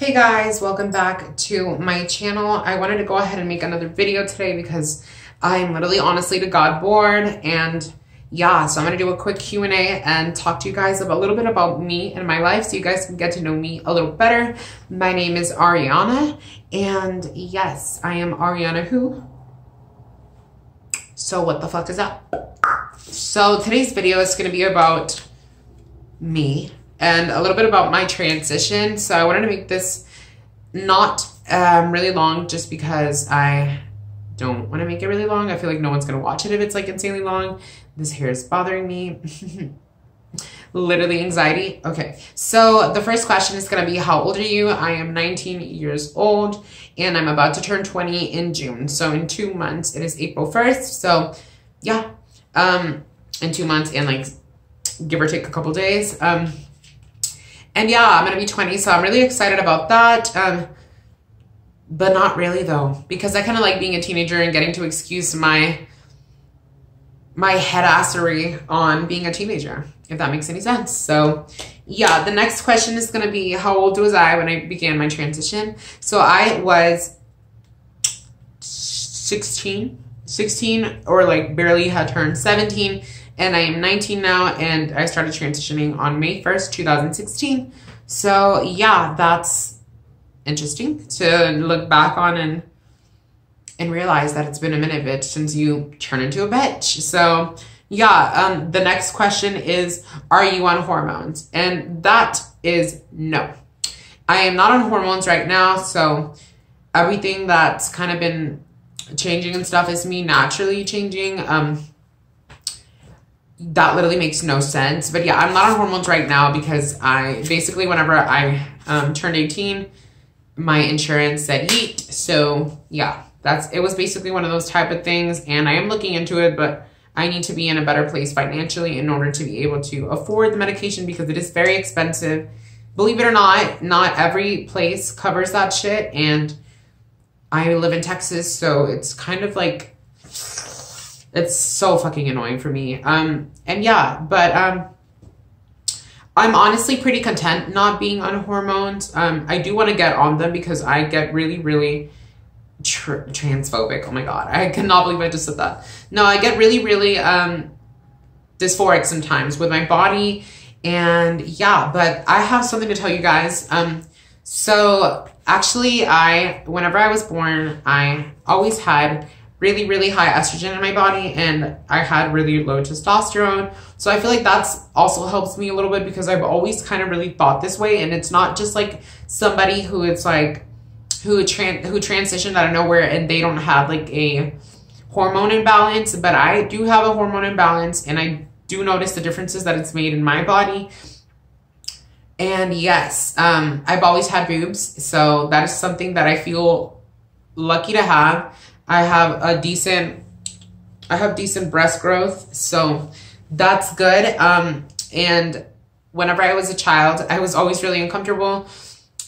Hey guys, welcome back to my channel. I wanted to go ahead and make another video today because I'm literally honestly to God bored, and yeah, so I'm gonna do a quick Q&A and talk to you guys about a little bit about me and my life so you guys can get to know me a little better. My name is Ariana, and yes, I am Ariana who? So what the fuck is that? So today's video is gonna be about me and a little bit about my transition. So I wanted to make this not really long just because I don't want to make it really long. I feel like no one's going to watch it if it's like insanely long. This hair is bothering me. Literally anxiety. Okay, so the first question is going to be, how old are you? I am 19 years old and I'm about to turn 20 in June. So in 2 months, it is April 1st. So yeah, in 2 months and like give or take a couple days. And yeah, I'm gonna be 20, so I'm really excited about that. But not really though, because I kind of like being a teenager and getting to excuse my head assery on being a teenager, if that makes any sense. So yeah, the next question is gonna be, how old was I when I began my transition? So I was 16 or like barely had turned 17. And I am 19 now, and I started transitioning on May 1st, 2016. So yeah, that's interesting to look back on and realize that it's been a minute, bitch, since you turn into a bitch. So yeah, the next question is, are you on hormones? And that is no. I am not on hormones right now, so everything that's kind of been changing and stuff is me naturally changing. That literally makes no sense. But yeah, I'm not on hormones right now because I basically, whenever I turned 18, my insurance said yeet. So yeah, it was basically one of those type of things, and I am looking into it, but I need to be in a better place financially in order to be able to afford the medication because it is very expensive. Believe it or not every place covers that shit, and I live in Texas, so it's kind of like, it's so fucking annoying for me. And yeah, but I'm honestly pretty content not being on hormones. I do want to get on them because I get really, really transphobic. Oh my God, I cannot believe I just said that. No, I get really, really dysphoric sometimes with my body. And yeah, but I have something to tell you guys. So actually, whenever I was born, I always had really, really high estrogen in my body, and I had really low testosterone. So I feel like that's also helps me a little bit because I've always kind of really thought this way, and it's not just like somebody who it's like who transitioned out of nowhere and they don't have like a hormone imbalance, but I do have a hormone imbalance, and I do notice the differences that it's made in my body. And yes, I've always had boobs, so that is something that I feel lucky to have. I have decent breast growth, so that's good. And whenever I was a child, I was always really uncomfortable.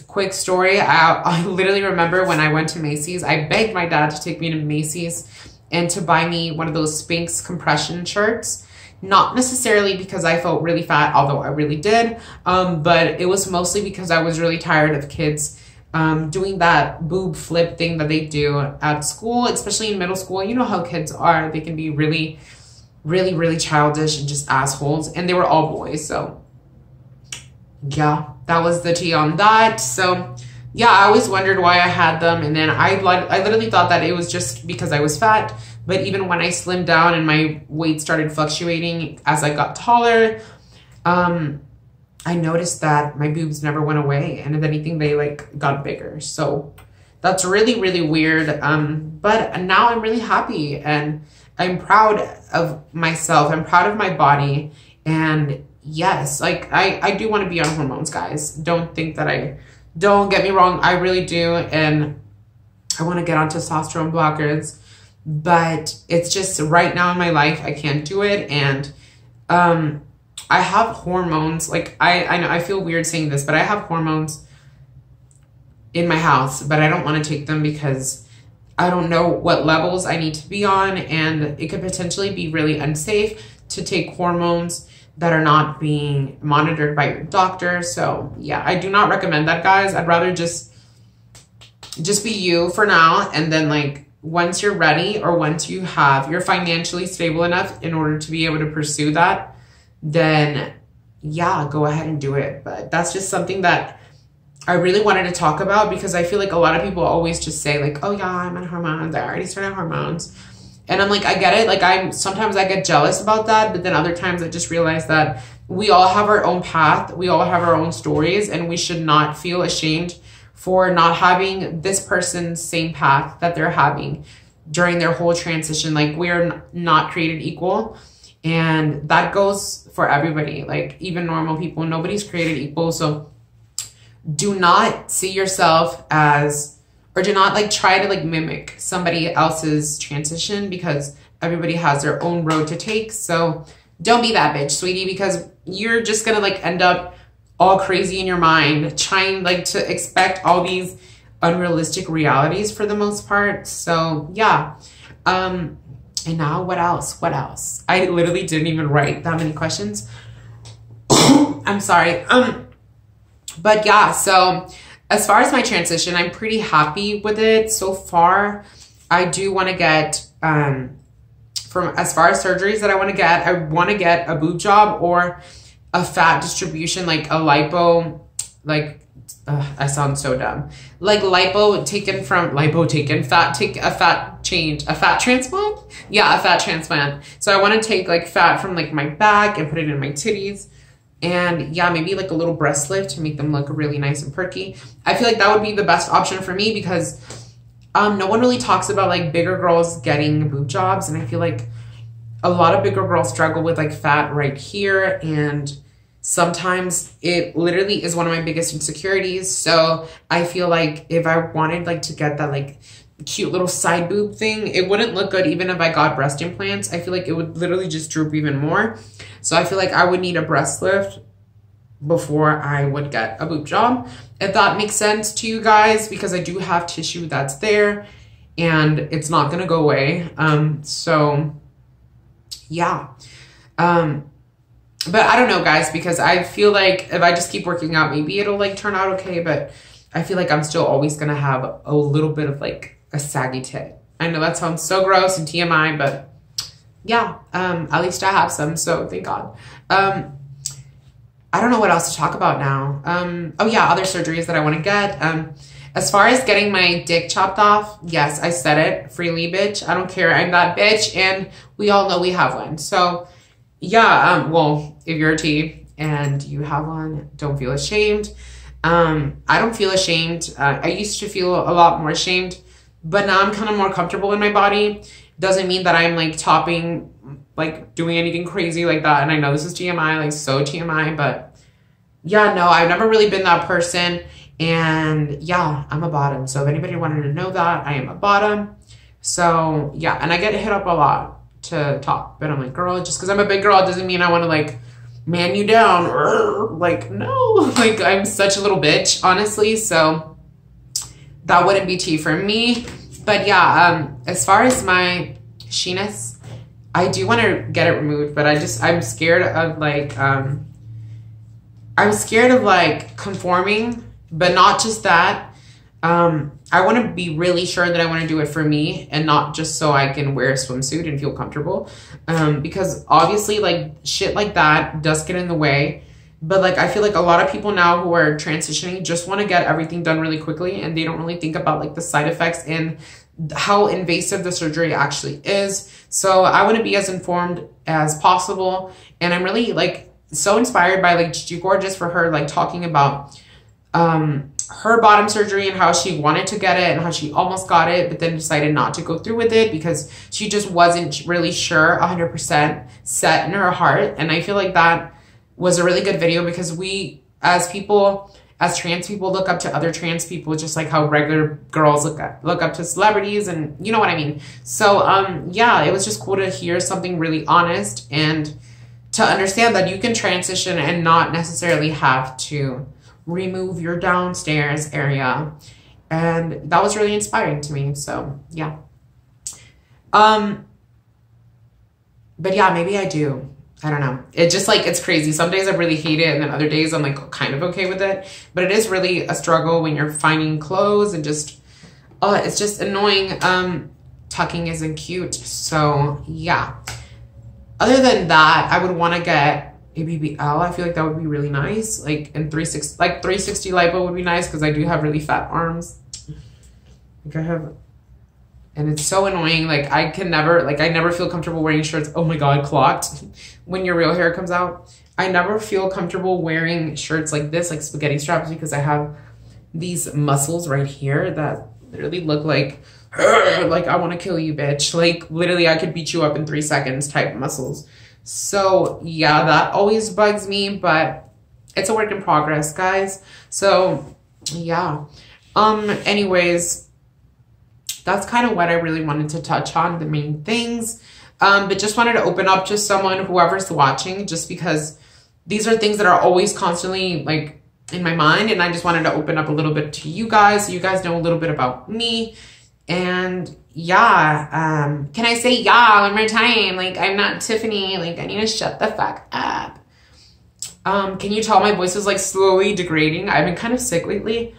Quick story, I literally remember when I went to Macy's, I begged my dad to take me to Macy's and to buy me one of those Spanx compression shirts. Not necessarily because I felt really fat, although I really did, but it was mostly because I was really tired of kids doing that boob flip thing that they do at school, especially in middle school. You know how kids are. They can be really, really, really childish and just assholes. And they were all boys. So yeah, that was the tea on that. So yeah, I always wondered why I had them. And then I literally thought that it was just because I was fat. But even when I slimmed down and my weight started fluctuating as I got taller, I noticed that my boobs never went away, and if anything, they like got bigger. So that's really, really weird. But now I'm really happy, and I'm proud of myself. I'm proud of my body. And yes, like I do want to be on hormones, guys. Don't think that don't get me wrong. I really do. And I want to get on testosterone blockers, but it's just right now in my life, I can't do it. And, I have hormones, like I know I feel weird saying this, but I have hormones in my house, but I don't want to take them because I don't know what levels I need to be on, and it could potentially be really unsafe to take hormones that are not being monitored by your doctor. So yeah, I do not recommend that, guys. I'd rather just be you for now. And then like, once you're ready, or once you're financially stable enough in order to be able to pursue that, then yeah, go ahead and do it. But that's just something that I really wanted to talk about, because I feel like a lot of people always just say like, oh yeah, I'm on hormones, I already started hormones. And I'm like, I get it. Like sometimes I get jealous about that, but then other times I just realize that we all have our own path. We all have our own stories, and we should not feel ashamed for not having this person's same path that they're having during their whole transition. Like, we're not created equal, and that goes for everybody. Like, even normal people, nobody's created equal. So do not see yourself as, or do not like try to like mimic somebody else's transition, because everybody has their own road to take. So don't be that bitch, sweetie, because you're just gonna like end up all crazy in your mind, trying like to expect all these unrealistic realities for the most part. So yeah. And now what else? I literally didn't even write that many questions. I'm sorry. But yeah, so as far as my transition, I'm pretty happy with it so far. I do want to get, from as far as surgeries that I want to get a boob job or a fat distribution, like a lipo, like, I sound so dumb. Like a fat transplant? Yeah, a fat transplant. So I want to take like fat from like my back and put it in my titties. And yeah, maybe like a little breast lift to make them look really nice and perky. I feel like that would be the best option for me, because no one really talks about like bigger girls getting boob jobs. And I feel like a lot of bigger girls struggle with like fat right here. And sometimes it literally is one of my biggest insecurities. So I feel like if I wanted like to get that like cute little side boob thing, it wouldn't look good even if I got breast implants. I feel like it would literally just droop even more. So I feel like I would need a breast lift before I would get a boob job, if that makes sense to you guys, because I do have tissue that's there and it's not gonna go away. So yeah. But I don't know, guys, because I feel like if I just keep working out, maybe it'll like turn out okay. But I feel like I'm still always gonna have a little bit of like a saggy tit. I know that sounds so gross and TMI, but yeah, at least I have some, so thank God. I don't know what else to talk about now. Oh yeah, other surgeries that I want to get. As far as getting my dick chopped off, yes, I said it, freely, bitch. I don't care, I'm that bitch, and we all know we have one. So yeah, well, if you're a T and you have one, don't feel ashamed. I don't feel ashamed. I used to feel a lot more ashamed, but now I'm kind of more comfortable in my body. Doesn't mean that I'm like topping, like doing anything crazy like that. And I know this is TMI, like so TMI, but yeah, no, I've never really been that person. And yeah, I'm a bottom. So if anybody wanted to know that, I am a bottom. So yeah, and I get hit up a lot to top, but I'm like, girl, just because I'm a big girl, it doesn't mean I want to like man you down. Like, no, like I'm such a little bitch, honestly. So that wouldn't be tea for me. But yeah, as far as my sheeness, I do want to get it removed, but I'm scared of like, conforming, but not just that. I want to be really sure that I want to do it for me and not just so I can wear a swimsuit and feel comfortable. Because obviously like shit like that does get in the way. But like, I feel like a lot of people now who are transitioning just want to get everything done really quickly, and they don't really think about like the side effects and how invasive the surgery actually is. So I want to be as informed as possible. And I'm really like so inspired by like Gigi Gorgeous for her like talking about her bottom surgery and how she wanted to get it and how she almost got it, but then decided not to go through with it because she just wasn't really sure 100% set in her heart. And I feel like that was a really good video, because we as people, as trans people, look up to other trans people just like how regular girls look up to celebrities, and you know what I mean. So yeah, it was just cool to hear something really honest and to understand that you can transition and not necessarily have to remove your downstairs area. And that was really inspiring to me. So yeah. But yeah, maybe I do. I don't know. It just like, it's crazy. Some days I really hate it, and then other days I'm like kind of okay with it. But it is really a struggle when you're finding clothes and just, it's just annoying. Tucking isn't cute. So yeah. Other than that, I would want to get a BBL. I feel like that would be really nice. Like in 360 lipo would be nice because I do have really fat arms. Like I have, and it's so annoying. Like I never feel comfortable wearing shirts. Oh my God, clocked. When your real hair comes out. I never feel comfortable wearing shirts like this, like spaghetti straps, because I have these muscles right here that literally look like I want to kill you, bitch. Like literally I could beat you up in 3 seconds type muscles. So yeah, that always bugs me, but it's a work in progress, guys. So yeah. Anyways, that's kind of what I really wanted to touch on, the main things. But just wanted to open up to someone, whoever's watching, just because these are things that are always constantly like in my mind. And I just wanted to open up a little bit to you guys, so you guys know a little bit about me. And yeah, can I say yeah one more time? Like, I'm not Tiffany. Like, I need to shut the fuck up. Can you tell my voice is like slowly degrading? I've been kind of sick lately.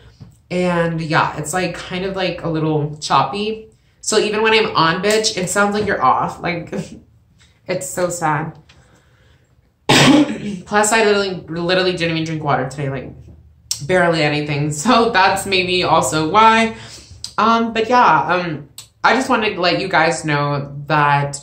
And yeah, it's like kind of like a little choppy. So even when I'm on, bitch, it sounds like you're off. Like, it's so sad. Plus, I literally didn't even drink water today. Like, barely anything. So that's maybe also why. But yeah, I just wanted to let you guys know that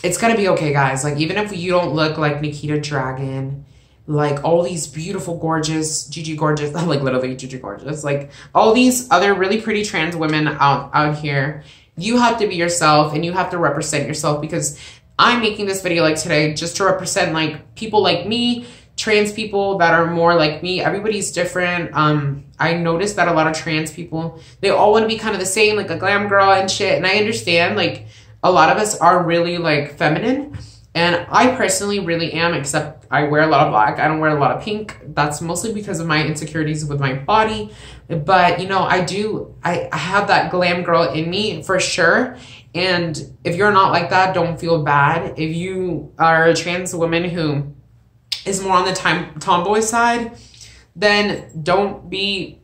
it's gonna be okay, guys. Like, even if you don't look like Nikita Dragon, like all these beautiful, gorgeous, Gigi Gorgeous, like literally Gigi Gorgeous, like all these other really pretty trans women out here, you have to be yourself and you have to represent yourself, because I'm making this video like today just to represent like people like me, trans people that are more like me. Everybody's different. I noticed that a lot of trans people, they all want to be kind of the same, like a glam girl and shit. And I understand, like, a lot of us are really like feminine. And I personally really am, except I wear a lot of black. I don't wear a lot of pink. That's mostly because of my insecurities with my body. But, you know, I have that glam girl in me for sure. And if you're not like that, don't feel bad. If you are a trans woman who is more on the tomboy side, then don't be,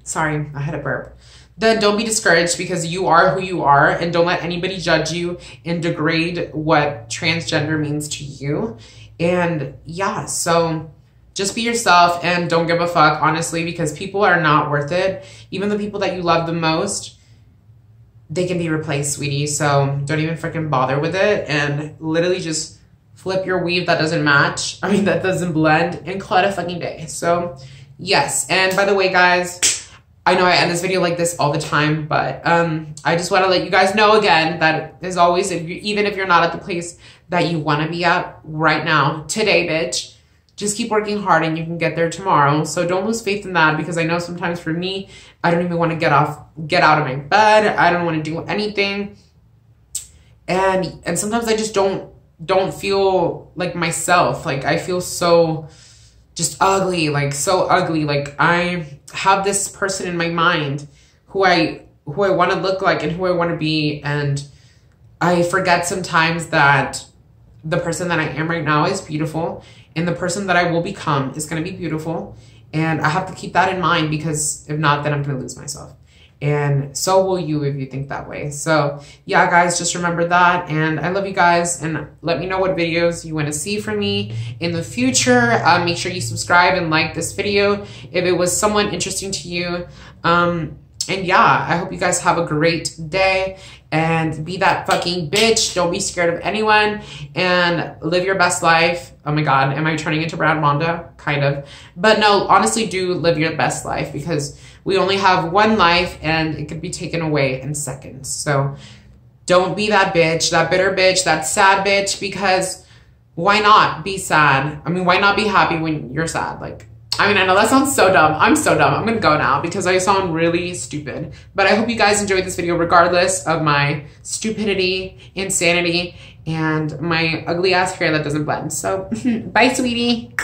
sorry, I had a burp. Then don't be discouraged, because you are who you are, and don't let anybody judge you and degrade what transgender means to you. And yeah, so just be yourself and don't give a fuck, honestly, because people are not worth it. Even the people that you love the most, they can be replaced, sweetie. So don't even freaking bother with it, and literally just flip your weave that doesn't match. I mean, that doesn't blend, and call it a fucking day. So yes, and by the way, guys, I know I end this video like this all the time, but I just want to let you guys know again that, as always, even if you're not at the place that you want to be at right now, today, bitch, just keep working hard and you can get there tomorrow. So don't lose faith in that, because I know sometimes for me, I don't even want to get out of my bed. I don't want to do anything. And sometimes I just don't feel like myself. Like, I feel so just ugly, like so ugly. Like, I have this person in my mind who I want to look like and who I want to be, and I forget sometimes that the person that I am right now is beautiful, and the person that I will become is going to be beautiful, and I have to keep that in mind, because if not, then I'm going to lose myself. And so will you if you think that way. So yeah, guys, just remember that. And I love you guys. And let me know what videos you want to see from me in the future. Make sure you subscribe and like this video if it was somewhat interesting to you. And yeah, I hope you guys have a great day, and be that fucking bitch. Don't be scared of anyone, and live your best life. Oh my God, am I turning into Brad Monda? Kind of. But no, honestly, do live your best life, because we only have one life and it could be taken away in seconds. So don't be that bitch, that bitter bitch, that sad bitch, because why not be sad? I mean, why not be happy when you're sad? Like, I mean, I know that sounds so dumb. I'm so dumb. I'm going to go now because I sound really stupid. But I hope you guys enjoyed this video regardless of my stupidity, insanity, and my ugly ass hair that doesn't blend. So bye, sweetie.